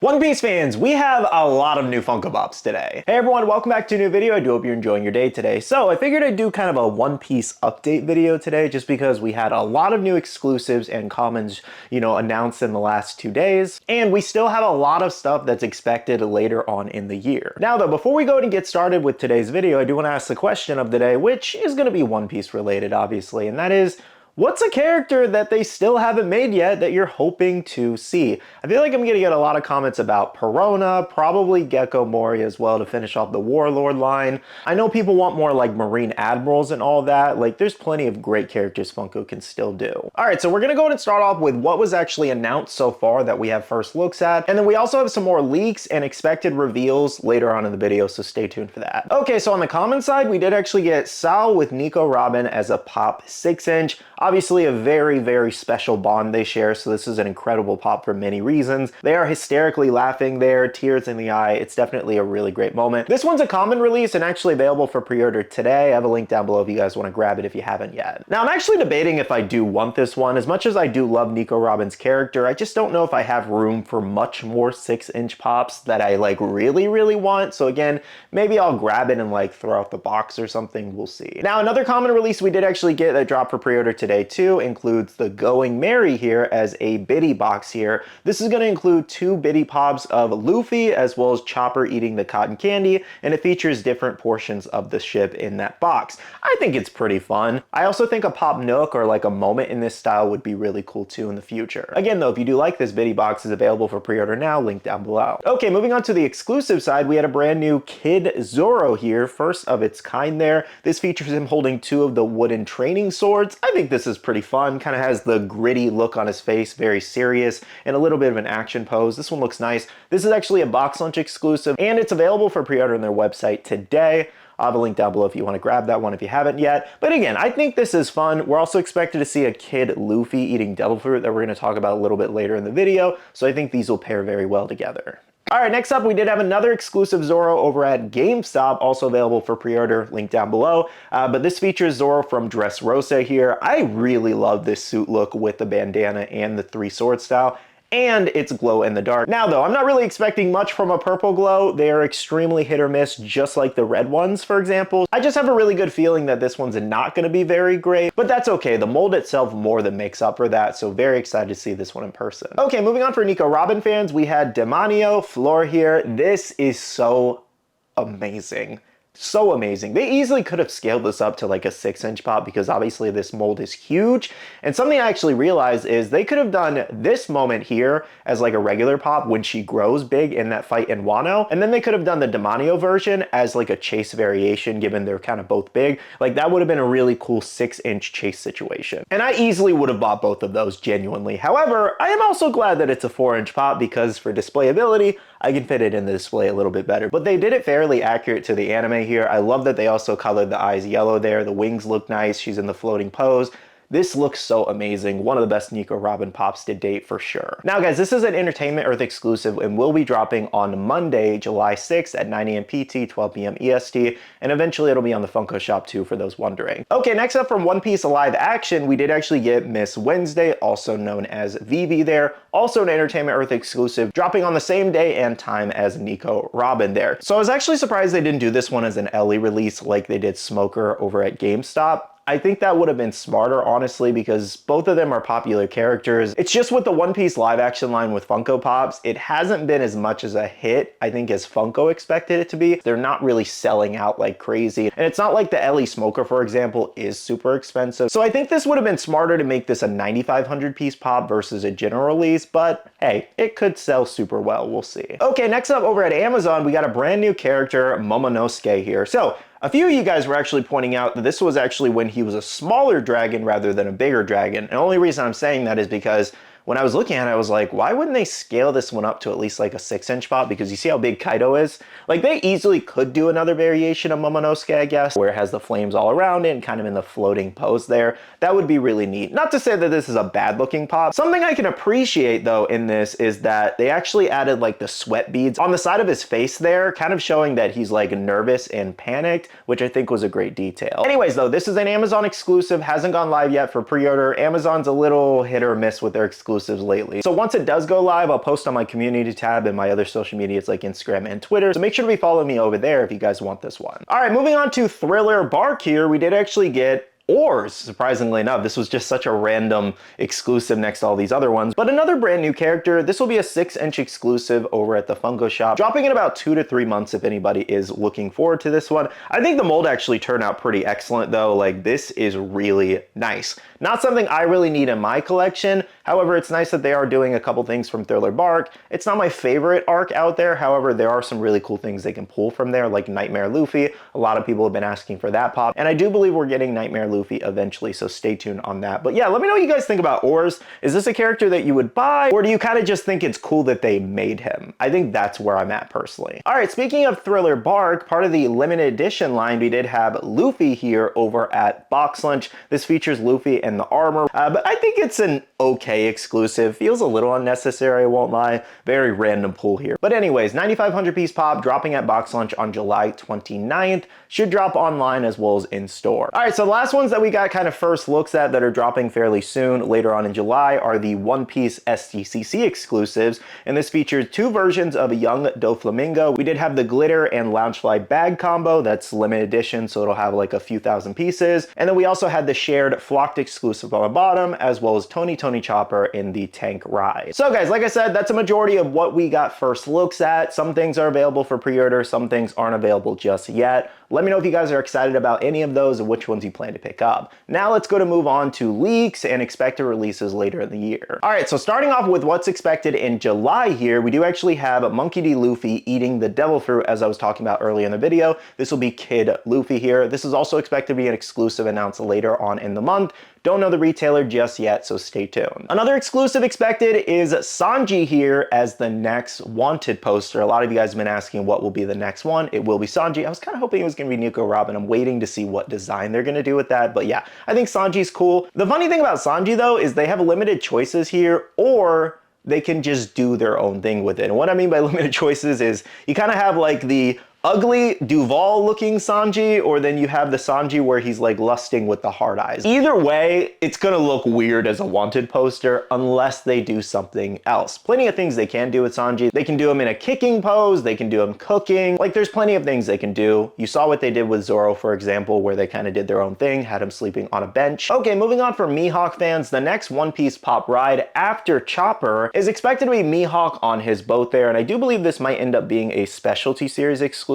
One Piece fans, we have a lot of new Funko Pops today. Hey everyone, welcome back to a new video. I do hope you're enjoying your day today. So I figured I'd do kind of a One Piece update video today just because we had a lot of new exclusives and commons, announced in the last 2 days. And we still have a lot of stuff that's expected later on in the year. Now though, before we go and get started with today's video, I do want to ask the question of the day, which is going to be One Piece related, obviously, and that is, what's a character that they still haven't made yet that you're hoping to see? I feel like I'm gonna get a lot of comments about Perona, probably Gecko Mori as well to finish off the Warlord line. I know people want more like Marine Admirals and all that. Like, there's plenty of great characters Funko can still do. All right, so we're gonna go ahead and start off with what was actually announced so far that we have first looks at. And then we also have some more leaks and expected reveals later on in the video, so stay tuned for that. Okay, so on the common side, we did actually get Sal with Nico Robin as a pop 6-inch. Obviously a very, very special bond they share, so this is an incredible pop for many reasons. They are hysterically laughing there, tears in the eye. It's definitely a really great moment. This one's a common release and actually available for pre-order today. I have a link down below if you guys want to grab it if you haven't yet. Now, I'm actually debating if I do want this one. As much as I do love Nico Robin's character, I just don't know if I have room for much more 6-inch pops that I really, really want. So again, maybe I'll grab it and throw out the box or something. We'll see. Now, another common release we did actually get that dropped for pre-order today too includes the Going Merry here as a biddy box here. This is going to include 2 biddy pops of Luffy as well as Chopper eating the cotton candy, and it features different portions of the ship in that box. I think it's pretty fun. I also think a pop nook or a moment in this style would be really cool too in the future. Again though, if you do like this, biddy box is available for pre-order now, link down below. Okay, moving on to the exclusive side, we had a brand new Kid Zoro here, first of its kind there. This features him holding 2 of the wooden training swords. I think this is pretty fun, kind of has the gritty look on his face, very serious, and a little bit of an action pose. This one looks nice. This is actually a box lunch exclusive, and it's available for pre-order on their website today. I'll have a link down below if you want to grab that one if you haven't yet. But again, I think this is fun. We're also expected to see a Kid Luffy eating devil fruit that we're going to talk about a little bit later in the video, so I think these will pair very well together. All right, next up, we did have another exclusive Zoro over at GameStop, also available for pre-order, link down below. But this features Zoro from Dressrosa here. I really love this suit look with the bandana and the 3 sword style. And it's glow in the dark. Now though, I'm not really expecting much from a purple glow. They are extremely hit or miss, just like the red ones, for example. I just have a really good feeling that this one's not gonna be very great, but that's okay. The mold itself more than makes up for that, so very excited to see this one in person. Okay, moving on for Nico Robin fans, we had Demanio Floor here. This is so amazing. So amazing. They easily could have scaled this up to a 6-inch pop because obviously this mold is huge. And something I actually realized is they could have done this moment here as a regular pop when she grows big in that fight in Wano. And then they could have done the Demanio version as a chase variation, given they're kind of both big. That would have been a really cool 6-inch chase situation. And I easily would have bought both of those genuinely. However, I am also glad that it's a 4-inch pop because for displayability, I can fit it in the display a little bit better. But they did it fairly accurate to the anime here. I love that they also colored the eyes yellow there. The wings look nice. She's in the floating pose. This looks so amazing. One of the best Nico Robin pops to date for sure. Now guys, this is an Entertainment Earth exclusive and will be dropping on Monday, July 6th at 9 a.m. PT, 12 p.m. EST, and eventually it'll be on the Funko Shop too for those wondering. Okay, next up from One Piece live action, we did actually get Miss Wednesday, also known as Vivi there, also an Entertainment Earth exclusive, dropping on the same day and time as Nico Robin there. So I was actually surprised they didn't do this one as an Ellie release like they did Smoker over at GameStop. I think that would have been smarter, honestly, because both of them are popular characters. It's just with the One Piece live action line with Funko Pops, it hasn't been as much as a hit, I think, as Funko expected it to be. They're not really selling out like crazy. And it's not like the Ellie Smoker, for example, is super expensive. So I think this would have been smarter to make this a 9,500 piece pop versus a general release, but hey, it could sell super well, we'll see. Okay, next up over at Amazon, we got a brand new character, Momonosuke here. So a few of you guys were actually pointing out that this was actually when he was a smaller dragon rather than a bigger dragon. And the only reason I'm saying that is because when I was looking at it, I was like, why wouldn't they scale this one up to at least a 6-inch pop? Because you see how big Kaido is? They easily could do another variation of Momonosuke, I guess, where it has the flames all around it and kind of in the floating pose there. That would be really neat. Not to say that this is a bad looking pop. Something I can appreciate though in this is that they actually added the sweat beads on the side of his face there, kind of showing that he's nervous and panicked, which I think was a great detail. Anyways though, this is an Amazon exclusive, hasn't gone live yet for pre-order. Amazon's a little hit or miss with their exclusive exclusives lately. So once it does go live, I'll post on my community tab and my other social medias like Instagram and Twitter. So make sure to be following me over there if you guys want this one. All right, moving on to Thriller Bark here. We did actually get Oars, surprisingly enough. This was just such a random exclusive next to all these other ones. But another brand new character. This will be a 6-inch exclusive over at the Funko shop, dropping in about 2 to 3 months if anybody is looking forward to this one. I think the mold actually turned out pretty excellent though. Like, this is really nice. Not something I really need in my collection. However, it's nice that they are doing a couple things from Thriller Bark. It's not my favorite arc out there. However, there are some really cool things they can pull from there, like Nightmare Luffy. A lot of people have been asking for that pop, and I do believe we're getting Nightmare Luffy eventually, so stay tuned on that. But yeah, let me know what you guys think about Oars. Is this a character that you would buy, or do you kind of just think it's cool that they made him? I think that's where I'm at personally. All right, speaking of Thriller Bark, part of the limited edition line, we did have Luffy here over at Box Lunch. This features Luffy and the armor, but I think it's an okay exclusive. Feels a little unnecessary, I won't lie. Very random pull here. But anyways, 9,500 piece pop dropping at Box Lunch on July 29th. Should drop online as well as in store. All right, so the last ones that we got kind of first looks at that are dropping fairly soon later on in July are the One Piece SDCC exclusives, and this features 2 versions of a young Doflamingo. We did have the glitter and Loungefly bag combo. That's limited edition, so it'll have like a few thousand pieces. And then we also had the shared Flocked exclusive on the bottom, as well as Tony Chopper in the tank ride. So guys, like I said, that's a majority of what we got first looks at. Some things are available for pre-order, some things aren't available just yet. Let me know if you guys are excited about any of those and which ones you plan to pick up. Now let's go to move on to leaks and expected releases later in the year. All right, so starting off with what's expected in July here, we do actually have Monkey D. Luffy eating the devil fruit, as I was talking about earlier in the video. This will be Kid Luffy here. This is also expected to be an exclusive announced later on in the month. Don't know the retailer just yet, so stay tuned. Another exclusive expected is Sanji here as the next Wanted poster. A lot of you guys have been asking what will be the next one. It will be Sanji. I was kind of hoping it was going to be Nico Robin. I'm waiting to see what design they're going to do with that, but yeah, I think Sanji's cool. The funny thing about Sanji though is they have limited choices here, or they can just do their own thing with it. And what I mean by limited choices is you kind of have like the ugly Duval looking Sanji, or then you have the Sanji where he's like lusting with the hard eyes. Either way, it's gonna look weird as a Wanted poster unless they do something else. Plenty of things they can do with Sanji. They can do him in a kicking pose, they can do him cooking. Like, there's plenty of things they can do. You saw what they did with Zoro, for example, where they kind of did their own thing, had him sleeping on a bench. Okay, moving on for Mihawk fans, the next One Piece pop ride after Chopper is expected to be Mihawk on his boat there, and I do believe this might end up being a specialty series exclusive.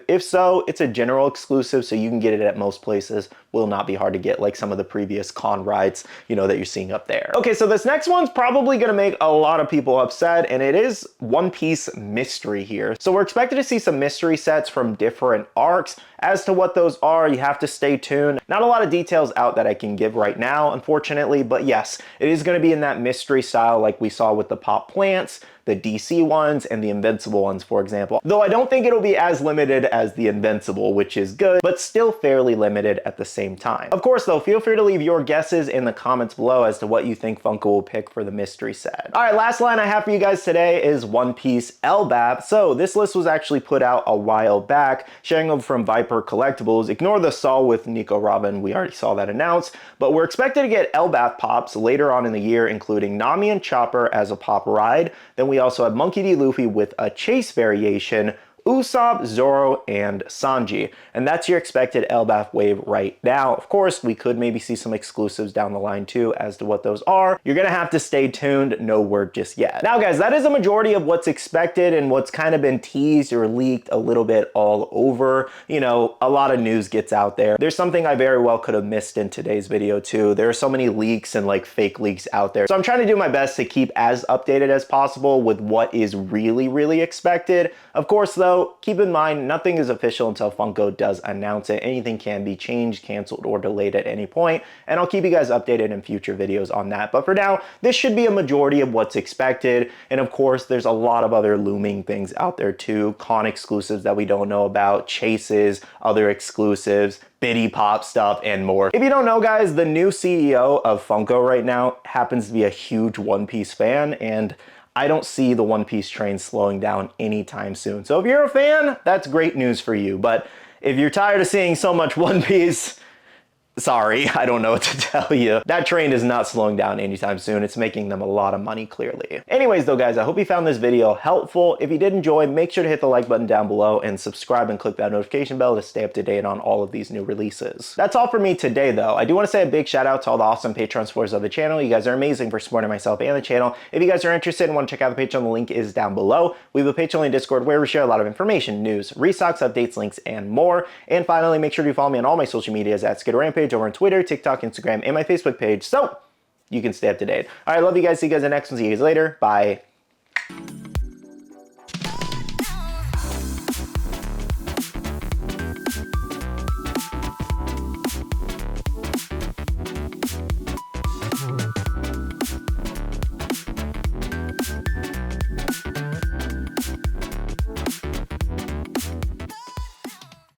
If so, it's a general exclusive, so you can get it at most places. Will not be hard to get, like some of the previous con rides, you know, that you're seeing up there. Okay, so this next one's probably gonna make a lot of people upset, and it is One Piece mystery here. So we're expected to see some mystery sets from different arcs. As to what those are, you have to stay tuned. Not a lot of details out that I can give right now, unfortunately, but yes, it is gonna be in that mystery style like we saw with the Pop Plants, the DC ones, and the Invincible ones, for example. Though I don't think it'll be as limited as the Invincible, which is good, but still fairly limited at the same time. Of course, though, feel free to leave your guesses in the comments below as to what you think Funko will pick for the mystery set. All right, last line I have for you guys today is One Piece LBAP. So this list was actually put out a while back, sharing over from Viper Collectibles. Ignore the Saw with Nico Robin, we already saw that announced, but we're expected to get LBAP pops later on in the year, including Nami and Chopper as a pop ride. Then we also have Monkey D. Luffy with a chase variation, Usopp, Zoro, and Sanji. And that's your expected LBAF wave right now. Of course, we could maybe see some exclusives down the line too as to what those are. You're gonna have to stay tuned, no word just yet. Now guys, that is a majority of what's expected and what's kind of been teased or leaked a little bit all over. You know, a lot of news gets out there. There's something I very well could have missed in today's video too. There are so many leaks and like fake leaks out there. So I'm trying to do my best to keep as updated as possible with what is really expected. Of course though, keep in mind, nothing is official until Funko does announce it. Anything can be changed, canceled, or delayed at any point, and I'll keep you guys updated in future videos on that. But for now, this should be a majority of what's expected, and of course, there's a lot of other looming things out there too. Con exclusives that we don't know about, chases, other exclusives, Biddy Pop stuff, and more. If you don't know, guys, the new CEO of Funko right now happens to be a huge One Piece fan, and I don't see the One Piece train slowing down anytime soon. So if you're a fan, that's great news for you. But if you're tired of seeing so much One Piece, Sorry, I don't know what to tell you. That train is not slowing down anytime soon. It's making them a lot of money, clearly. Anyways, though, guys, I hope you found this video helpful. If you did enjoy, make sure to hit the like button down below and subscribe and click that notification bell to stay up to date on all of these new releases. That's all for me today, though. I do want to say a big shout out to all the awesome Patreon supporters of the channel. You guys are amazing for supporting myself and the channel. If you guys are interested and want to check out the Patreon, the link is down below. We have a Patreon and Discord where we share a lot of information, news, restocks, updates, links, and more. And finally, make sure to follow me on all my social medias at Skittlerampage over on Twitter, TikTok, Instagram, and my Facebook page, so you can stay up to date. All right, love you guys. See you guys in the next one. See you guys later. Bye.